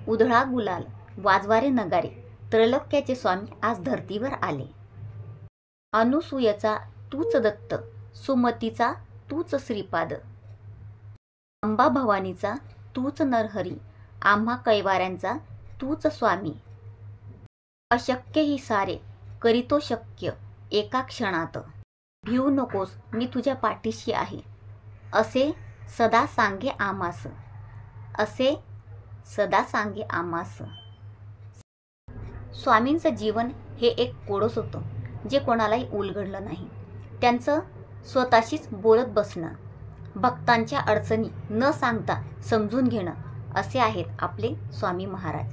उधळा गुलाल वाजवारे नगारे, त्रैलोक्याचे स्वामी आज धर्तीवर आले. अनुसूयेचा तूच दत्त, सुमतीचा तूच श्रीपाद, अंबा भवानीचा तूच नरहरी, आम्हा कैवाऱ्यांचा तूच स्वामी. अशक्य ही सारे करीतो शक्य एका क्षणात, भिवू नकोस मी तुझ्या पाठीशी आहे, असे सदा सांगे आमास, असे सदा सांगे आमास. स्वामींचं जीवन हे एक कोडस होतं जे कोणालाही उलगडलं नाही. त्यांचं स्वतःशीच बोलत बसणं, भक्तांच्या अडचणी न सांगता समजून घेणं, असे आहेत आपले स्वामी महाराज.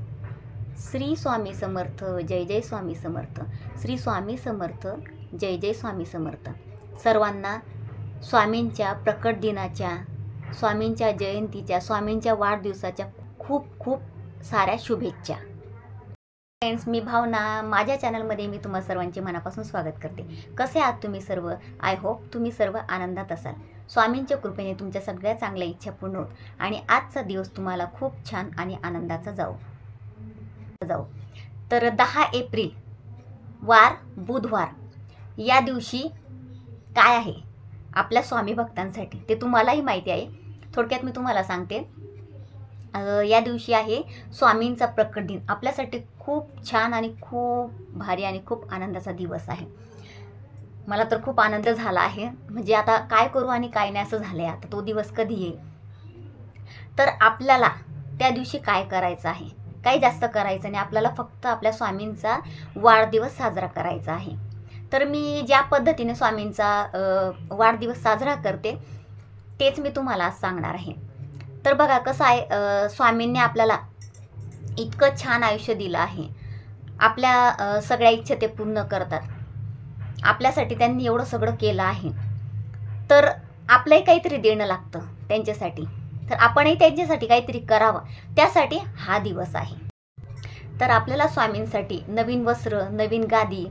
श्री स्वामी समर्थ, जय जय स्वामी समर्थ. श्री स्वामी समर्थ, जय जय स्वामी समर्थ. सर्वांना स्वामींच्या प्रकट दिनाच्या, स्वामींच्या जयंतीच्या, स्वामींच्या वाढदिवसाच्या खूप खूप साऱ्या शुभेच्छा. फ्रेंड्स, मी भावना, माझ्या चॅनलमध्ये मी तुम्हा सर्वांचे मनापासून स्वागत करते. कसे आहात तुम्ही सर्व? आय होप तुम्ही सर्व आनंदात असाल. स्वामींच्या कृपेने तुमच्या सगळ्या चांगल्या इच्छा पूर्ण होत आणि आजचा दिवस तुम्हाला खूप छान आणि आनंदाचा जाऊ. तर 10 एप्रिल वार बुधवार या दिवशी काय आहे आपल्या स्वामी भक्तांसाठी ते तुम्हालाही माहिती आहे. थोडक्यात मी तुम्हाला सांगते. या दिवशी आहे स्वामींचा प्रकट दिन. आपल्यासाठी खूप छान आणि खूप भारी आणि खूप आनंदाचा दिवस आहे. मला तर खूप आनंद झाला आहे. म्हणजे आता काय करू आणि काय नाही असं झालंय. आता तो दिवस कधी येईल. तर आपल्याला त्या दिवशी काय करायचं आहे? काही जास्त करायचं नाही. आपल्याला फक्त आपल्या स्वामींचा वाढदिवस साजरा करायचा आहे. तर मी ज्या पद्धतीने स्वामींचा वाढदिवस साजरा करते तेच मी तुम्हाला आज सांगणार आहे. तर बघा कसं आहे, स्वामींनी आपल्याला इतकं छान आयुष्य दिलं आहे. आपल्या सगळ्या इच्छा ते पूर्ण करतात. आपल्यासाठी त्यांनी एवढं सगळं केलं आहे. तर आपलंही काहीतरी देणं लागतं त्यांच्यासाठी. तर आपणही त्यांच्यासाठी काहीतरी करावं, त्यासाठी हा दिवस आहे. तर आपल्याला स्वामींसाठी नवीन वस्त्र, नवीन गादी,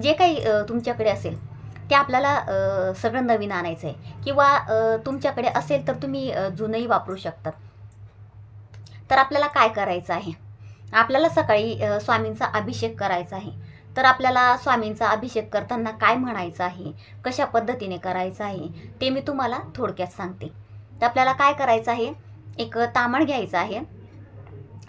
जे काही तुमच्याकडे असेल ते आपल्याला सगळं नवीन आणायचं आहे. किंवा तुमच्याकडे असेल तर तुम्ही जुनंही वापरू शकतात. तर आपल्याला काय करायचं आहे? आपल्याला सकाळी स्वामींचा अभिषेक करायचा आहे. तर आपल्याला स्वामींचा अभिषेक करताना काय म्हणायचं आहे, कशा पद्धतीने करायचं आहे ते मी तुम्हाला थोडक्यात सांगते. तर आपल्याला काय करायचं आहे, एक तांबण घ्यायचं आहे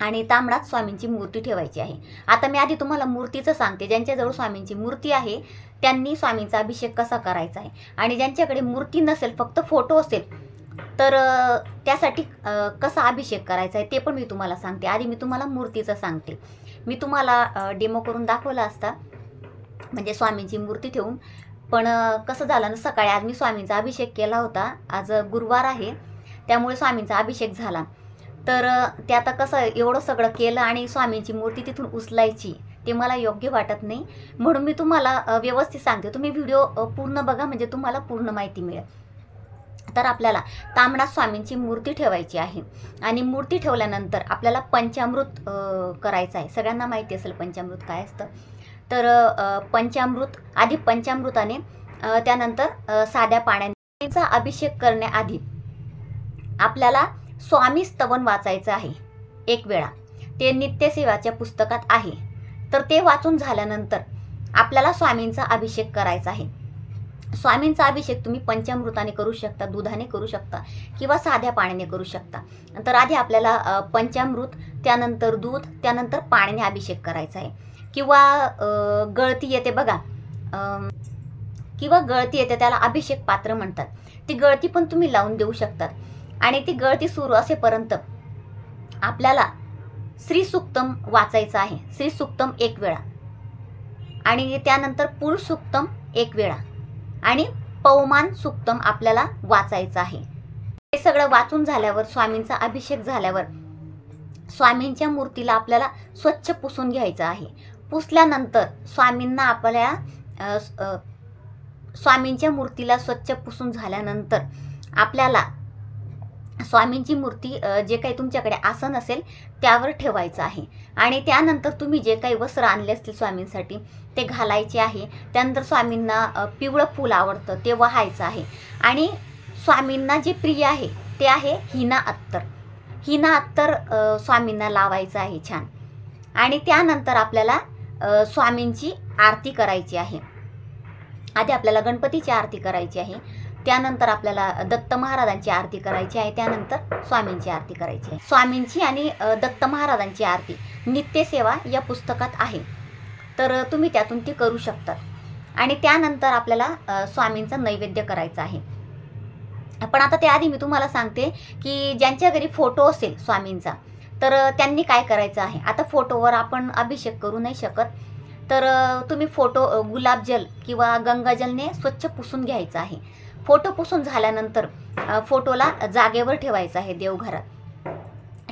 आणि तांबडात स्वामींची मूर्ती ठेवायची आहे. आता मी आधी तुम्हाला मूर्तीचं सांगते. ज्यांच्याजवळ स्वामींची मूर्ती आहे त्यांनी स्वामींचा अभिषेक कसा करायचा आहे, आणि ज्यांच्याकडे मूर्ती नसेल, फक्त फोटो असेल, तर त्यासाठी कसा अभिषेक करायचा आहे ते पण मी तुम्हाला सांगते. आधी मी तुम्हाला मूर्तीचं सांगते. मी तुम्हाला डेमो करून दाखवला असता, म्हणजे स्वामींची मूर्ती ठेवून. पण कसं झालं ना, सकाळी आज मी स्वामींचा अभिषेक केला होता. आज गुरुवार आहे त्यामुळे स्वामींचा अभिषेक झाला. तर ते आता कसं एवढं सगळं केलं आणि स्वामींची मूर्ती तिथून उचलायची ते मला योग्य वाटत नाही. म्हणून मी तुम्हाला व्यवस्थित सांगते. तुम्ही व्हिडिओ पूर्ण बघा म्हणजे तुम्हाला पूर्ण माहिती मिळेल. तर आपल्याला तांबडात स्वामींची मूर्ती ठेवायची आहे. आणि मूर्ती ठेवल्यानंतर आपल्याला पंचामृत करायचं आहे. सगळ्यांना माहिती असेल पंचामृत काय असतं. तर पंचामृत, आधी पंचामृताने, त्यानंतर साध्या पाण्याचा अभिषेक करण्याआधी आपल्याला स्वामी स्तवन वाचायचं आहे 1 वेळा. ते नित्यसेवाच्या पुस्तकात आहे. तर ते वाचून झाल्यानंतर आपल्याला स्वामींचा अभिषेक करायचा आहे. स्वामींचा अभिषेक तुम्ही पंचामृताने करू शकता, दुधाने करू शकता किंवा साध्या पाण्याने करू शकता. तर आधी आपल्याला पंचामृत, त्यानंतर दूध, त्यानंतर पाण्याने अभिषेक करायचा आहे. किंवा गळती येते बघा, किंवा गळती येते त्याला अभिषेक पात्र म्हणतात. ती गळती पण तुम्ही लावून देऊ शकतात. आणि ती गळती सुरू असेपर्यंत आपल्याला श्रीसूक्तम वाचायचं आहे. श्रीसूक्तम 1 वेळा, आणि त्यानंतर पुरुष सूक्तम 1 वेळा, आणि पवमान सूक्तम आपल्याला वाचायचं आहे. हे सगळं वाचून झाल्यावर, स्वामींचा अभिषेक झाल्यावर, स्वामींच्या मूर्तीला आपल्याला स्वच्छ पुसून घ्यायचं आहे. पुसल्यानंतर स्वामींना आपल्या स्वामींच्या मूर्तीला स्वच्छ पुसून झाल्यानंतर आपल्याला स्वामींची मूर्ती, जे काही तुमच्याकडे आसन असेल त्यावर ठेवायचं आहे. आणि त्यानंतर तुम्ही जे काही वस्त्र आणले असतील स्वामींसाठी ते घालायचे आहे. त्यानंतर स्वामींना पिवळं फूल आवडतं ते वाहायचं आहे. आणि स्वामींना जे प्रिय आहे ते आहे हिना अत्तर. हिना अत्तर स्वामींना लावायचं आहे छान. आणि त्यानंतर आपल्याला स्वामींची आरती करायची आहे. आधी आपल्याला गणपतीची आरती करायची आहे, त्यानंतर आपल्याला दत्त महाराजांची आरती करायची आहे, त्यानंतर स्वामींची आरती करायची आहे. स्वामींची आणि दत्त महाराजांची आरती नित्यसेवा या पुस्तकात आहे, तर तुम्ही त्यातून ती करू शकतात. आणि त्यानंतर आपल्याला स्वामींचा नैवेद्य करायचा आहे. पण आता त्याआधी मी तुम्हाला सांगते की ज्यांच्या घरी फोटो असेल स्वामींचा, तर त्यांनी काय करायचं आहे. आता फोटोवर आपण अभिषेक करू नाही शकत, तर तुम्ही फोटो गुलाबजल किंवा गंगाजलने स्वच्छ पुसून घ्यायचा आहे. फोटो पुसून झाल्यानंतर फोटोला जागेवर ठेवायचा आहे देवघरात.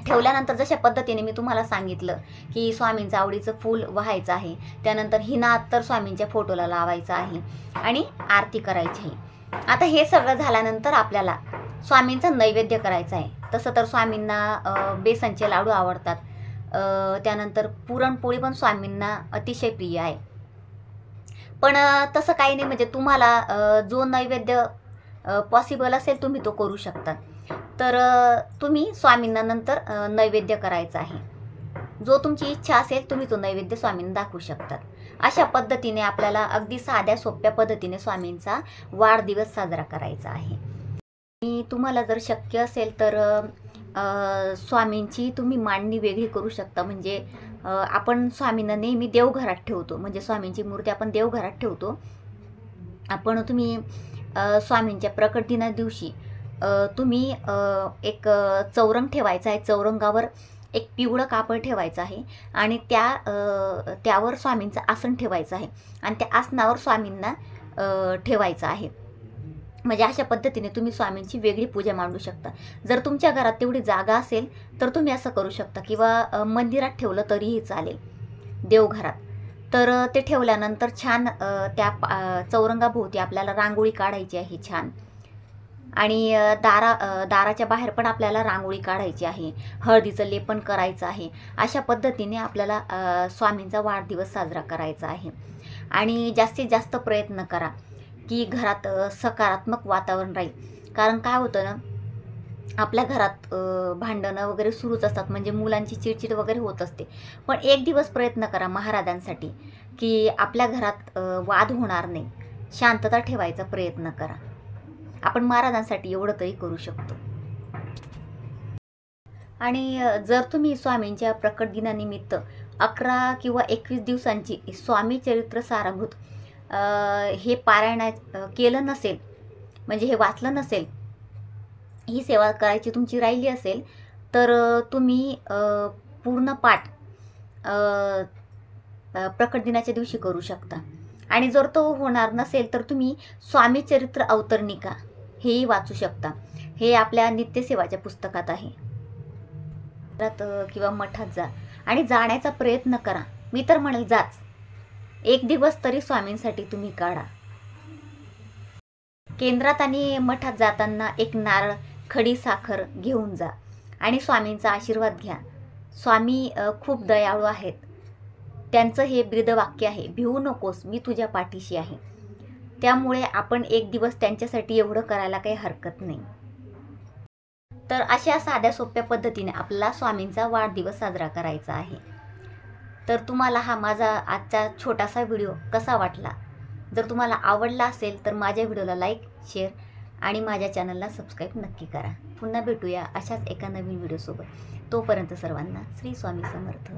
ठेवल्यानंतर जशा पद्धतीने मी तुम्हाला सांगितलं की स्वामींचं आवडीचं फूल वाहायचं आहे, त्यानंतर हिना अत्तर स्वामींच्या फोटोला लावायचं आहे आणि आरती करायची आहे. आता हे सगळं झाल्यानंतर आपल्याला स्वामींचा नैवेद्य करायचा आहे. तसं तर स्वामींना बेसनचे लाडू आवडतात, त्यानंतर पुरणपोळी पण स्वामींना अतिशय प्रिय आहे. पण तसं काही नाही, म्हणजे तुम्हाला जो नैवेद्य पॉसिबल असेल तुम्ही तो करू शकता. तर तुम्ही स्वामींना नंतर नैवेद्य करायचा आहे. जो तुमची इच्छा असेल तुम्ही तो नैवेद्य स्वामींना दाखवू शकतात. अशा पद्धतीने आपल्याला अगदी साध्या सोप्या पद्धतीने स्वामींचा वाढदिवस साजरा करायचा आहे. आणि तुम्हाला जर शक्य असेल तर स्वामींची तुम्ही मांडणी वेगळी करू शकता. म्हणजे आपण स्वामींना नेहमी देवघरात ठेवतो, म्हणजे स्वामींची मूर्ती आपण देवघरात ठेवतो. तुम्ही स्वामींच्या प्रकट दिना दिवशी तुम्ही एक चौरंग ठेवायचा आहे. चौरंगावर एक पिवळं कापड ठेवायचं आहे आणि त्यावर स्वामींचं आसन ठेवायचं आहे आणि त्या आसनावर स्वामींना ठेवायचं आहे. म्हणजे अशा पद्धतीने तुम्ही स्वामींची वेगळी पूजा मांडू शकता. जर तुमच्या घरात तेवढी जागा असेल तर तुम्ही असं करू शकता, किंवा मंदिरात ठेवलं तरीही चालेल, देवघरात. तर ते ठेवल्यानंतर छान त्या चौरंगाभोवती आपल्याला रांगोळी काढायची आहे छान. आणि दाराच्या बाहेर पण आपल्याला रांगोळी काढायची आहे, हळदीचं लेपन करायचं आहे. अशा पद्धतीने आपल्याला स्वामींचा वाढदिवस साजरा करायचा आहे. आणि जास्तीत जास्त प्रयत्न करा की घरात सकारात्मक वातावरण राहील. कारण काय होतं ना, आपल्या घरात भांडणं वगैरे सुरूच असतात, म्हणजे मुलांची चिडचिड वगैरे होत असते. पण एक दिवस प्रयत्न करा महाराजांसाठी की आपल्या घरात वाद होणार नाही, शांतता ठेवायचा प्रयत्न करा. आपण महाराजांसाठी एवढं तरी करू शकतो. आणि जर तुम्ही स्वामींच्या प्रकट दिनानिमित्त 11 किंवा 21 दिवसांची स्वामी चरित्र साराभूत हे पारायण केलं नसेल, म्हणजे हे वाचलं नसेल, ही सेवा करायची तुमची राहिली असेल, तर तुम्ही पूर्ण पाठ प्रकट दिनाच्या दिवशी करू शकता. आणि जर तो होणार नसेल तर तुम्ही स्वामी चरित्र अवतरणिका हेही वाचू शकता. हे आपल्या नित्यसेवाच्या पुस्तकात आहे. किंवा मठात जा आणि जाण्याचा प्रयत्न करा. मी तर म्हणेल जाच, एक दिवस तरी स्वामींसाठी तुम्ही काढा. केंद्रात आणि मठात जाताना एक नारळ, खडी साखर घेऊन जा आणि स्वामींचा आशीर्वाद घ्या. स्वामी खूप दयाळू आहेत. त्यांचं हे ब्रीदवाक्य आहे, भिवू नकोस, मी तुझ्या पाठीशी आहे. त्यामुळे आपण एक दिवस त्यांच्यासाठी एवढं करायला काही हरकत नाही. तर अशा साध्या सोप्या पद्धतीने आपल्याला स्वामींचा वाढदिवस साजरा करायचा आहे. तर तुम्हाला हा माझा आजचा छोटासा व्हिडिओ कसा वाटला? जर तुम्हाला आवडला असेल तर माझ्या व्हिडिओला लाईक, शेअर आणि माझ्या चॅनलला सबस्क्राईब नक्की करा. पुन्हा भेटूया अशाच एका नवीन व्हिडिओसोबत. तोपर्यंत सर्वांना श्री स्वामी समर्थ.